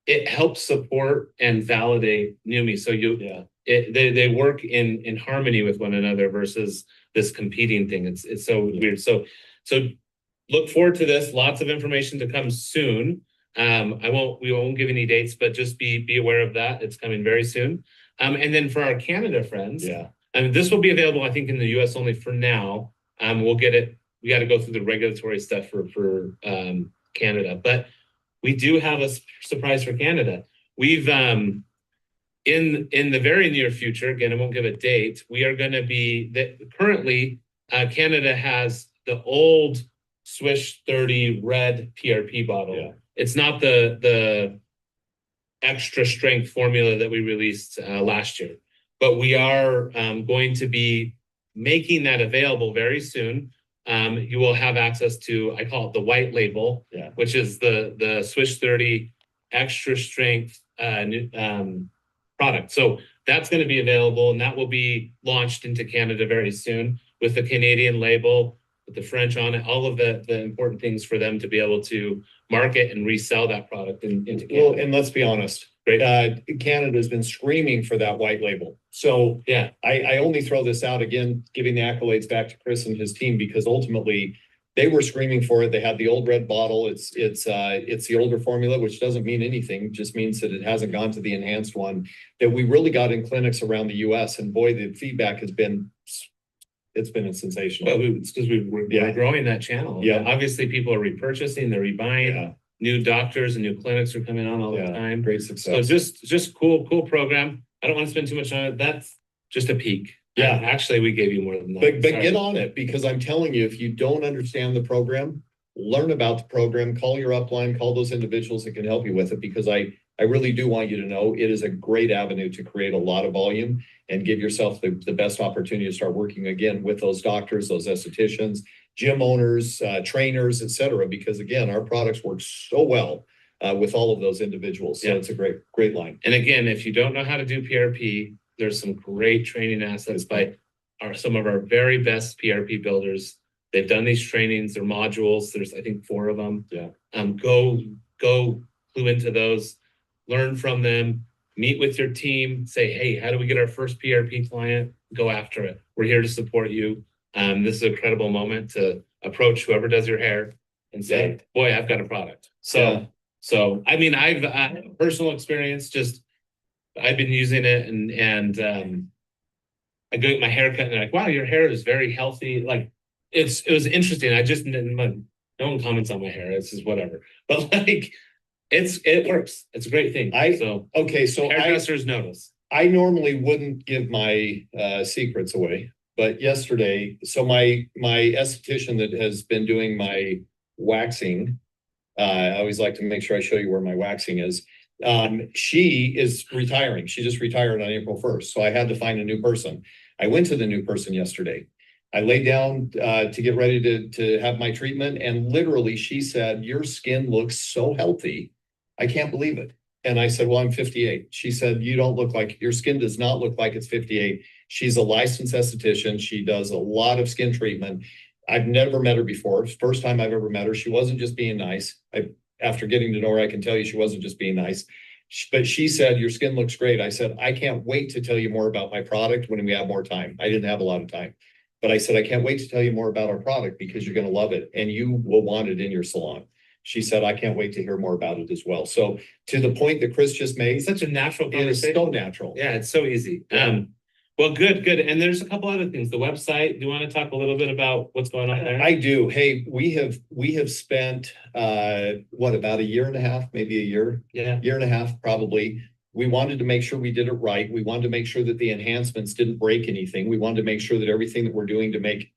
it helps support and validate Neumi. So they work in harmony with one another versus this competing thing. It's so weird. So look forward to this. Lots of information to come soon. We won't give any dates, but just be aware of that. It's coming very soon. And then for our Canada friends, this will be available, I think, in the US only for now. We'll get it. We got to go through the regulatory stuff for Canada, but we do have a surprise for Canada. We've in the very near future, again, I won't give a date. We are going to be currently Canada has the old Swish 30 red PRP bottle. Yeah. It's not the extra strength formula that we released last year, but we are going to be making that available very soon. You will have access to, I call it the white label, which is the Swish 30 extra strength product. So that's going to be available, and that will be launched into Canada very soon with the Canadian label, with the French on it, all of the important things for them to be able to market and resell that product into Canada. Well, and let's be honest, Canada has been screaming for that white label. So I only throw this out again, giving the accolades back to Chris and his team, because ultimately they were screaming for it. They had the old red bottle. It's the older formula, which doesn't mean anything, just means that it hasn't gone to the enhanced one that we really got in clinics around the US. And boy, the feedback has been sensational. Well, it's because we're growing that channel. Yeah. Obviously, people are repurchasing, they're rebuying. Yeah. New doctors and new clinics are coming on all the time. Great success. So just cool program. I don't want to spend too much on it. That's just a peek. Yeah. Actually, we gave you more than that. But get on it, because I'm telling you, if you don't understand the program, learn about the program, call your upline, call those individuals that can help you with it, because I really do want you to know it is a great avenue to create a lot of volume and give yourself the best opportunity to start working again with those doctors, those estheticians, gym owners, trainers, et cetera, because again, our products work so well with all of those individuals. So it's a great line. And again, if you don't know how to do PRP, there's some great training assets by some of our very best PRP builders. They've done these trainings, they're modules. There's, I think, 4 of them. Yeah. Go clue into those, learn from them, meet with your team, say, hey, how do we get our first PRP client? Go after it. We're here to support you. This is a credible moment to approach whoever does your hair and say, boy, I've got a product. So, I mean, I've personal experience, just I've been using it and I go get my haircut and they're like, wow, your hair is very healthy. Like it was interesting. I just didn't, no one comments on my hair. It's just whatever. But like it works. It's a great thing. So hairdressers notice. I normally wouldn't give my secrets away, but yesterday, so my esthetician that has been doing my waxing, I always like to make sure I show you where my waxing is. She is retiring. She just retired on April 1st. So I had to find a new person. I went to the new person yesterday. I laid down to get ready to have my treatment. And literally she said, your skin looks so healthy. I can't believe it. And I said, well, I'm 58. She said, you don't look like, your skin does not look like it's 58. She's a licensed esthetician. She does a lot of skin treatment. I've never met her before. First time I've ever met her. She wasn't just being nice. After getting to know her, I can tell you she wasn't just being nice. But she said, your skin looks great. I said, I can't wait to tell you more about my product when we have more time. I didn't have a lot of time. But I said, I can't wait to tell you more about our product because you're going to love it and you will want it in your salon. She said, I can't wait to hear more about it as well. So to the point that Chris just made, it's such a natural conversation. It's so natural. Yeah, it's so easy. Well, good. And there's a couple other things. The website, do you want to talk a little bit about what's going on there? I do. Hey, we have spent about a year and a half, maybe a year and a half, probably. We wanted to make sure we did it right. We wanted to make sure that the enhancements didn't break anything. We wanted to make sure that everything that we're doing to make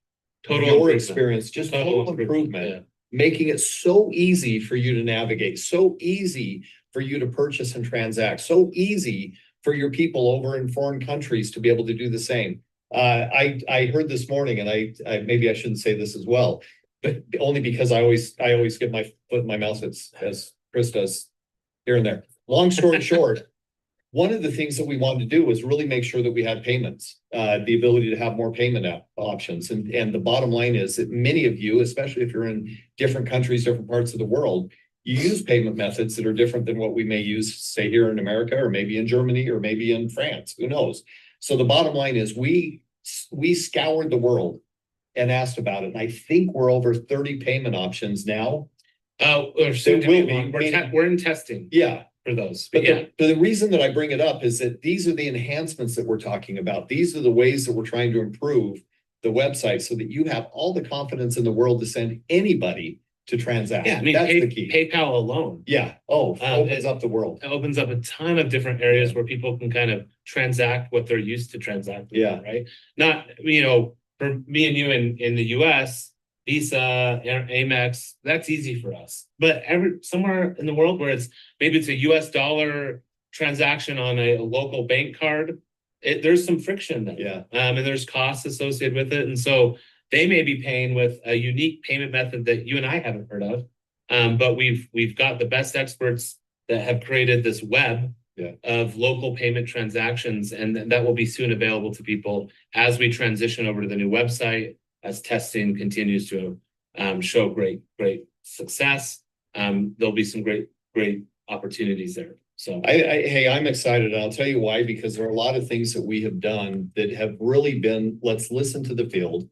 your experience just total improvement, making it so easy for you to navigate, so easy for you to purchase and transact, so easy for your people over in foreign countries to be able to do the same. I heard this morning, and I maybe I shouldn't say this as well, but only because I always get my foot in my mouth as Chris does here and there. Long story short, one of the things that we wanted to do was really make sure that we had payments, the ability to have more payment options. And the bottom line is that many of you, especially if you're in different countries, different parts of the world, you use payment methods that are different than what we may use, say, here in America, or maybe in Germany, or maybe in France, who knows? So the bottom line is we scoured the world and asked about it. And I think we're over 30 payment options now. We're in testing. Yeah. For those. But the reason that I bring it up is that these are the enhancements that we're talking about. These are the ways that we're trying to improve the website so that you have all the confidence in the world to send anybody to transact. Yeah, I mean, that's the key. PayPal alone. Yeah. Opens up the world. It opens up a ton of different areas where people can kind of transact what they're used to transacting. Yeah. Right. Not, for me and you in the US, Visa, Amex, that's easy for us. But somewhere in the world where maybe it's a US dollar transaction on a local bank card, there's some friction there. Yeah. And there's costs associated with it. And so they may be paying with a unique payment method that you and I haven't heard of. But we've got the best experts that have created this web of local payment transactions. And that will be soon available to people as we transition over to the new website, as testing continues to show great success. There'll be some great opportunities there. So I'm excited. And I'll tell you why, because there are a lot of things that we have done that have really been, let's listen to the field.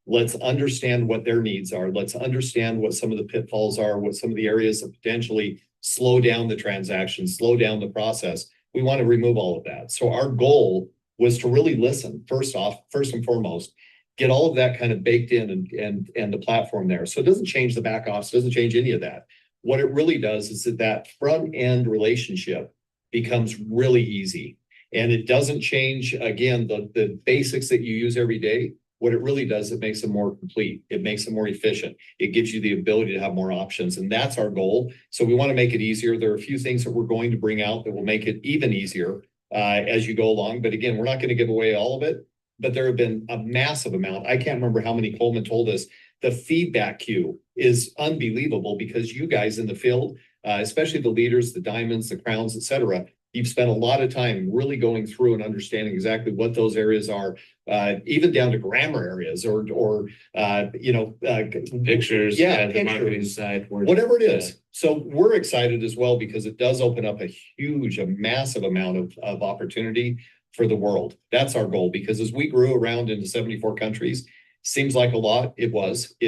Let's understand what their needs are. Let's understand what some of the pitfalls are, what some of the areas that potentially slow down the transaction, slow down the process. We want to remove all of that. So our goal was to really listen, first and foremost, get all of that kind of baked in and the platform there. So it doesn't change the back office, doesn't change any of that. What it really does is that front end relationship becomes really easy. And it doesn't change, again, the basics that you use every day. What it really does, it makes them more complete. It makes them more efficient. It gives you the ability to have more options. And that's our goal. So we want to make it easier. There are a few things that we're going to bring out that will make it even easier as you go along. But again, we're not going to give away all of it. But there have been a massive amount. I can't remember how many Coleman told us. The feedback queue is unbelievable because you guys in the field, especially the leaders, the diamonds, the crowns, et cetera, you've spent a lot of time really going through and understanding exactly what those areas are, even down to grammar areas or pictures, yeah, the marketing side, whatever it is. So we're excited as well because it does open up a massive amount of opportunity for the world. That's our goal, because as we grew around into 74 countries, seems like a lot. It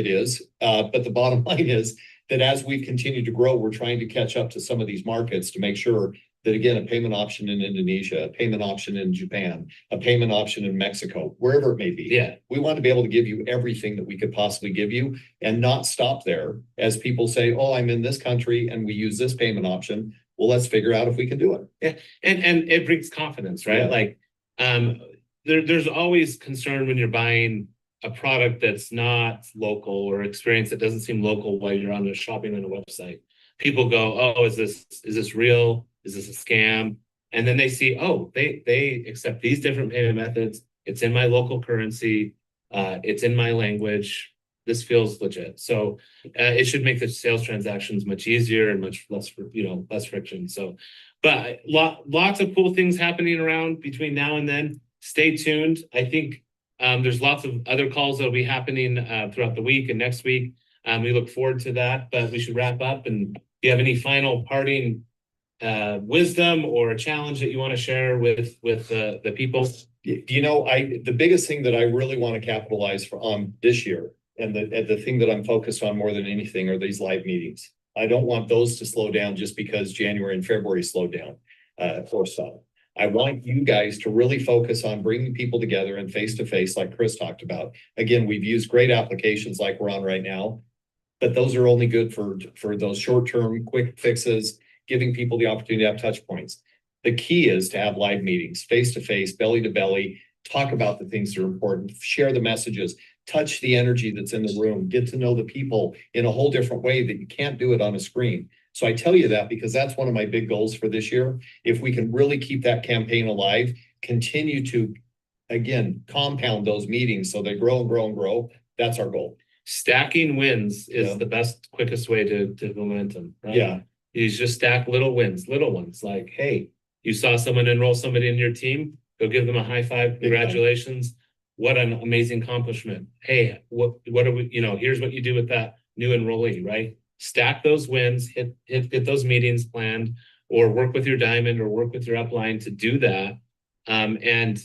is. But the bottom line is that as we've continued to grow, we're trying to catch up to some of these markets to make sure that, again, a payment option in Indonesia, a payment option in Japan, a payment option in Mexico, wherever it may be. Yeah. We want to be able to give you everything that we could possibly give you and not stop there as people say, oh, I'm in this country and we use this payment option. Well, let's figure out if we can do it. Yeah. And it brings confidence, right? Yeah. Like there's always concern when you're buying a product that's not local or experience that doesn't seem local while you're on the shopping on a website. People go, oh, is this real? Is this a scam? And then they see, oh, they accept these different payment methods. It's in my local currency. It's in my language. This feels legit. So it should make the sales transactions much easier and much less, less friction. So, but lots of cool things happening around between now and then. Stay tuned. I think there's lots of other calls that'll be happening throughout the week and next week. We look forward to that, but we should wrap up. And do you have any final parting wisdom or a challenge that you want to share with the people? The biggest thing that I really want to capitalize on this year, and the thing that I'm focused on more than anything, are these live meetings. I don't want those to slow down just because January and February slowed down for some. I want you guys to really focus on bringing people together and face-to-face, like Chris talked about. Again, we've used great applications like we're on right now, but those are only good for those short-term quick fixes, giving people the opportunity to have touch points. The key is to have live meetings, face-to-face, belly-to-belly, talk about the things that are important, share the messages, touch the energy that's in the room, get to know the people in a whole different way that you can't do it on a screen. So I tell you that because that's one of my big goals for this year. If we can really keep that campaign alive, continue to, again, compound those meetings so they grow and grow and grow, that's our goal. Stacking wins is the best, quickest way to momentum, right? Yeah. You just stack little wins, little ones. Like, hey, you saw someone enroll somebody in your team, go give them a high five, congratulations. What an amazing accomplishment. Hey, what are we, here's what you do with that new enrollee, right? Stack those wins, hit those meetings planned, or work with your diamond or work with your upline to do that. And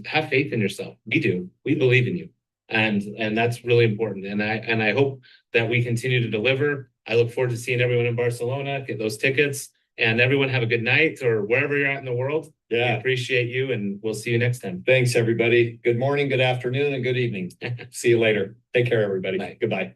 have faith in yourself. We do. We believe in you. And that's really important. And I hope that we continue to deliver. I look forward to seeing everyone in Barcelona, get those tickets, and everyone have a good night or wherever you're at in the world. Yeah. We appreciate you, and we'll see you next time. Thanks, everybody. Good morning, good afternoon, and good evening. See you later. Take care, everybody. Bye. Goodbye.